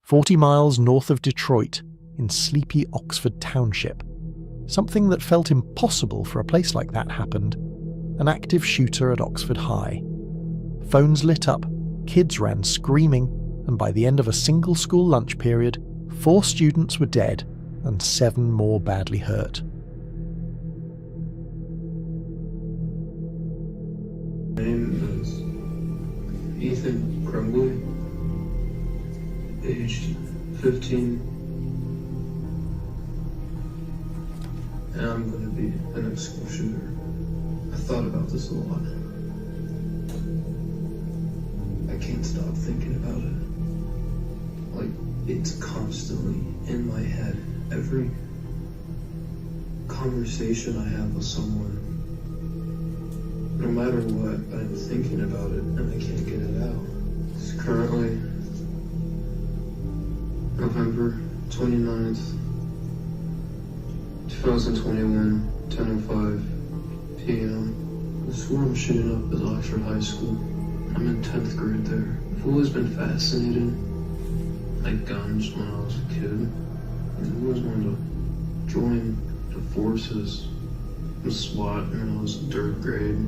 40 miles north of Detroit in sleepy Oxford Township. Something that felt impossible for a place like that happened: an active shooter at Oxford High. Phones lit up, kids ran screaming, and by the end of a single school lunch period, 4 students were dead and 7 more badly hurt. My name is Ethan Crumbly, aged 15, and I'm going to be an school shooter. I thought about this a lot. I can't stop thinking about it. Like, it's constantly in my head. Every conversation I have with someone, no matter what, I'm thinking about it and I can't get it out. It's currently November 29th, 2021, 10:05 p.m. The school I'm shooting up is Oxford High School. I'm in 10th grade there. I've always been fascinated by guns when I was a kid. I always wanted to join the forces and SWAT when I was in 3rd grade.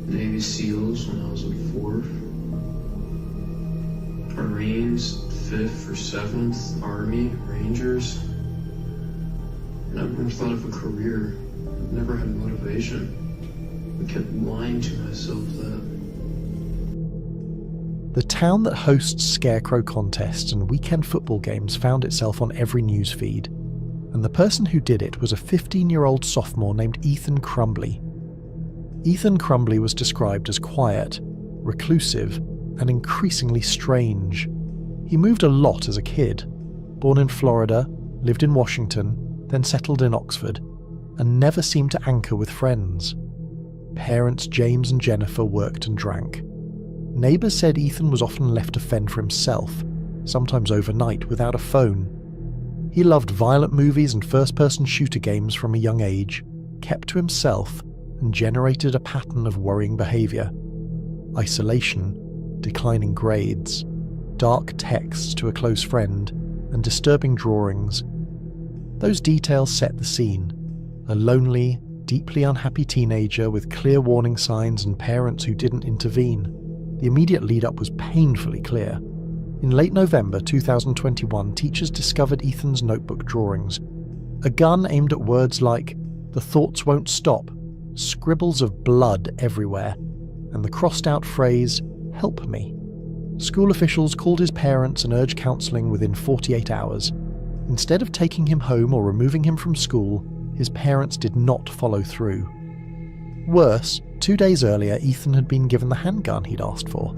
Navy SEALs when I was in 4th. Marines, 5th or 7th. Army, Rangers. I never thought of a career. I've never had motivation. I kept lying to myself that. The town that hosts scarecrow contests and weekend football games found itself on every news feed, and the person who did it was a 15-year-old sophomore named Ethan Crumbly. Ethan Crumbly was described as quiet, reclusive, and increasingly strange. He moved a lot as a kid. Born in Florida, lived in Washington, then settled in Oxford, and never seemed to anchor with friends. Parents James and Jennifer worked and drank. Neighbours said Ethan was often left to fend for himself, sometimes overnight without a phone. He loved violent movies and first-person shooter games from a young age, kept to himself, and generated a pattern of worrying behaviour. Isolation, declining grades, dark texts to a close friend, and disturbing drawings. Those details set the scene. A lonely, deeply unhappy teenager with clear warning signs and parents who didn't intervene. The immediate lead-up was painfully clear. In late November 2021, teachers discovered Ethan's notebook drawings. A gun aimed at words like, "The thoughts won't stop," scribbles of blood everywhere, and the crossed-out phrase, "Help me." School officials called his parents and urged counselling within 48 hours. Instead of taking him home or removing him from school, his parents did not follow through. Worse, 2 days earlier, Ethan had been given the handgun he'd asked for.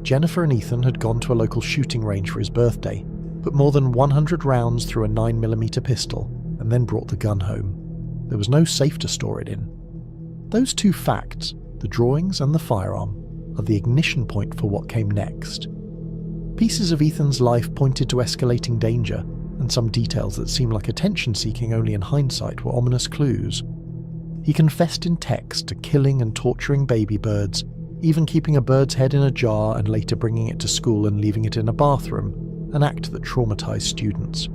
Jennifer and Ethan had gone to a local shooting range for his birthday, put more than 100 rounds through a 9mm pistol, and then brought the gun home. There was no safe to store it in. Those 2 facts, the drawings and the firearm, are the ignition point for what came next. Pieces of Ethan's life pointed to escalating danger, and some details that seemed like attention-seeking only in hindsight were ominous clues. He confessed in text to killing and torturing baby birds, even keeping a bird's head in a jar and later bringing it to school and leaving it in a bathroom, an act that traumatized students.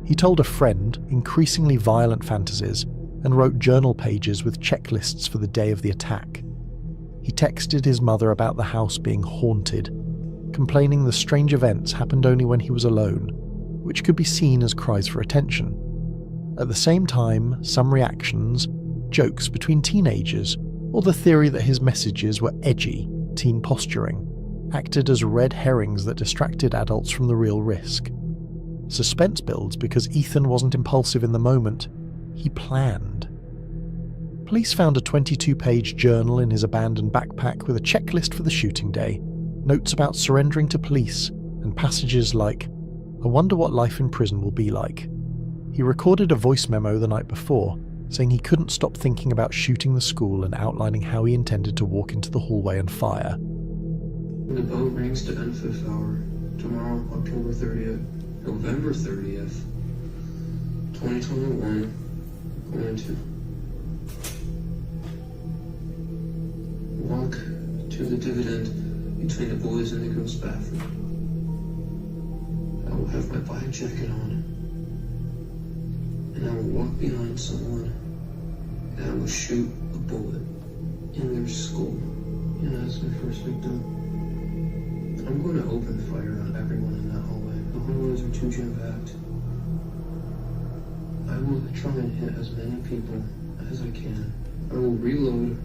He told a friend increasingly violent fantasies and wrote journal pages with checklists for the day of the attack. He texted his mother about the house being haunted, complaining the strange events happened only when he was alone, which could be seen as cries for attention. At the same time, some reactions, jokes between teenagers, or the theory that his messages were edgy, teen posturing, acted as red herrings that distracted adults from the real risk. Suspense builds because Ethan wasn't impulsive in the moment, he planned. Police found a 22-page journal in his abandoned backpack with a checklist for the shooting day, notes about surrendering to police, and passages like, "I wonder what life in prison will be like." He recorded a voice memo the night before, saying he couldn't stop thinking about shooting the school and outlining how he intended to walk into the hallway and fire. The bell rings to end 5th hour. Tomorrow, October 30th, November 30th, 2021, going to walk to the dividend between the boys and the girls' bathroom. have my bike jacket on, and I will walk behind someone, and I will shoot a bullet in their skull, and as my first victim. I'm going to open fire on everyone in that hallway. The hallways are too jam-packed. I will try and hit as many people as I can. I will reload,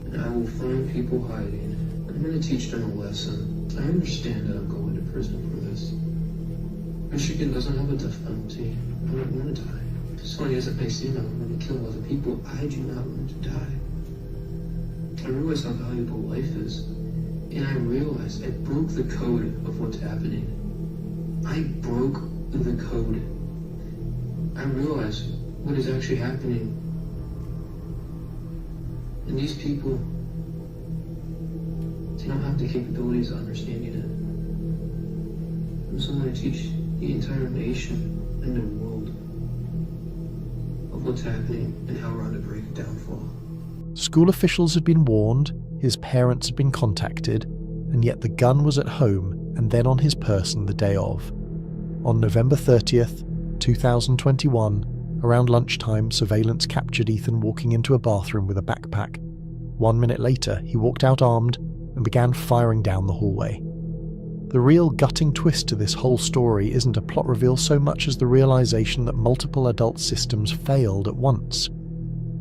and I will find people hiding. I'm going to teach them a lesson. I understand that I'm going to prison for this. Michigan doesn't have a death penalty. I don't want to die. As funny as it may seem, I don't want to kill other people. I do not want to die. I realize how valuable life is. And I realized I broke the code of what's happening. I broke the code. I realized what is actually happening. And these people, they don't have the capabilities of understanding it. I'm someone to teach the entire nation and the world of what's happening and how we're on the brink of downfall. School officials had been warned, his parents had been contacted, and yet the gun was at home and then on his person the day of. On November 30th, 2021, around lunchtime, surveillance captured Ethan walking into a bathroom with a backpack. 1 minute later, he walked out armed and began firing down the hallway. The real gutting twist to this whole story isn't a plot reveal so much as the realization that multiple adult systems failed at once.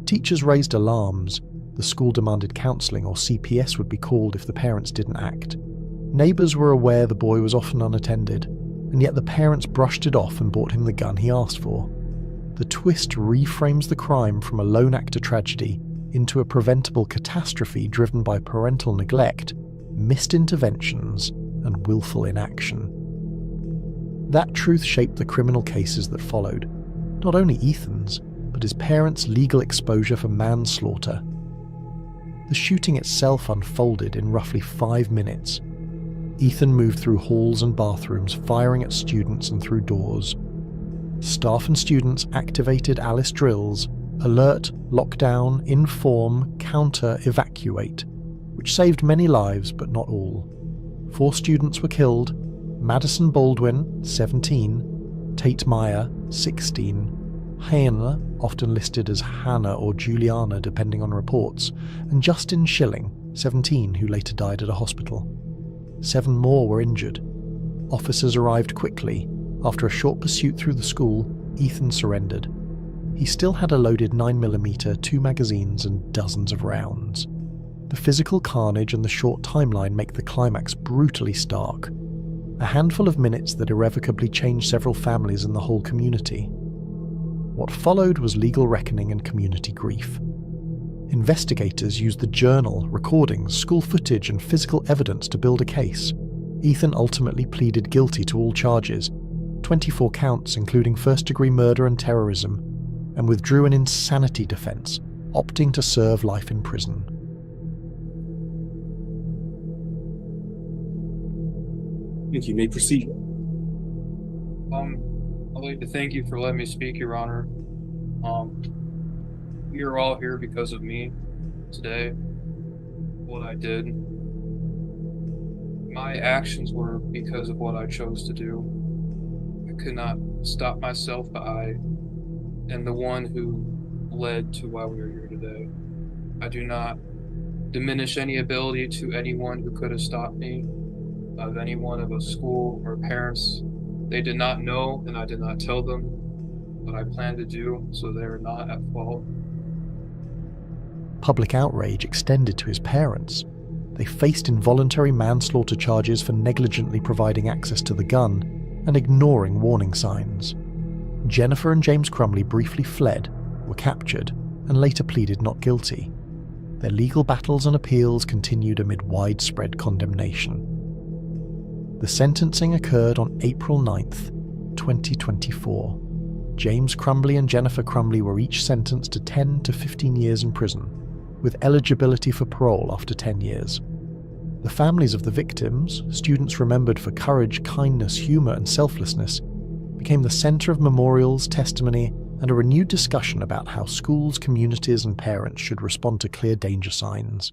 Teachers raised alarms. The school demanded counselling, or CPS would be called if the parents didn't act. Neighbours were aware the boy was often unattended, and yet the parents brushed it off and bought him the gun he asked for. The twist reframes the crime from a lone actor tragedy into a preventable catastrophe driven by parental neglect, missed interventions, and willful inaction. That truth shaped the criminal cases that followed, not only Ethan's, but his parents' legal exposure for manslaughter. The shooting itself unfolded in roughly 5 minutes. Ethan moved through halls and bathrooms, firing at students and through doors. Staff and students activated Alice drills: alert, lockdown, inform, counter, evacuate, which saved many lives but not all. 4 students were killed: Madison Baldwin, 17, Tate Meyer, 16, Hannah, often listed as Hannah or Juliana depending on reports, and Justin Schilling, 17, who later died at a hospital. 7 more were injured. Officers arrived quickly. After a short pursuit through the school, Ethan surrendered. He still had a loaded 9mm, 2 magazines, and dozens of rounds. The physical carnage and the short timeline make the climax brutally stark. A handful of minutes that irrevocably changed several families and the whole community. What followed was legal reckoning and community grief. Investigators used the journal, recordings, school footage, and physical evidence to build a case. Ethan ultimately pleaded guilty to all charges, 24 counts including first-degree murder and terrorism, and withdrew an insanity defense, opting to serve life in prison. Thank you. You may proceed. I'd like to thank you for letting me speak, Your Honor. We are all here because of me today. What I did. My actions were because of what I chose to do. I could not stop myself, but I am the one who led to why we are here today. I do not diminish any ability to anyone who could have stopped me, of anyone of a school or parents. They did not know, and I did not tell them what I planned to do, so they are not at fault. Public outrage extended to his parents. They faced involuntary manslaughter charges for negligently providing access to the gun and ignoring warning signs. Jennifer and James Crumbley briefly fled, were captured, and later pleaded not guilty. Their legal battles and appeals continued amid widespread condemnation. The sentencing occurred on April 9th, 2024. James Crumbley and Jennifer Crumbley were each sentenced to 10 to 15 years in prison, with eligibility for parole after 10 years. The families of the victims, students remembered for courage, kindness, humour and selflessness, became the centre of memorials, testimony, and a renewed discussion about how schools, communities and parents should respond to clear danger signs.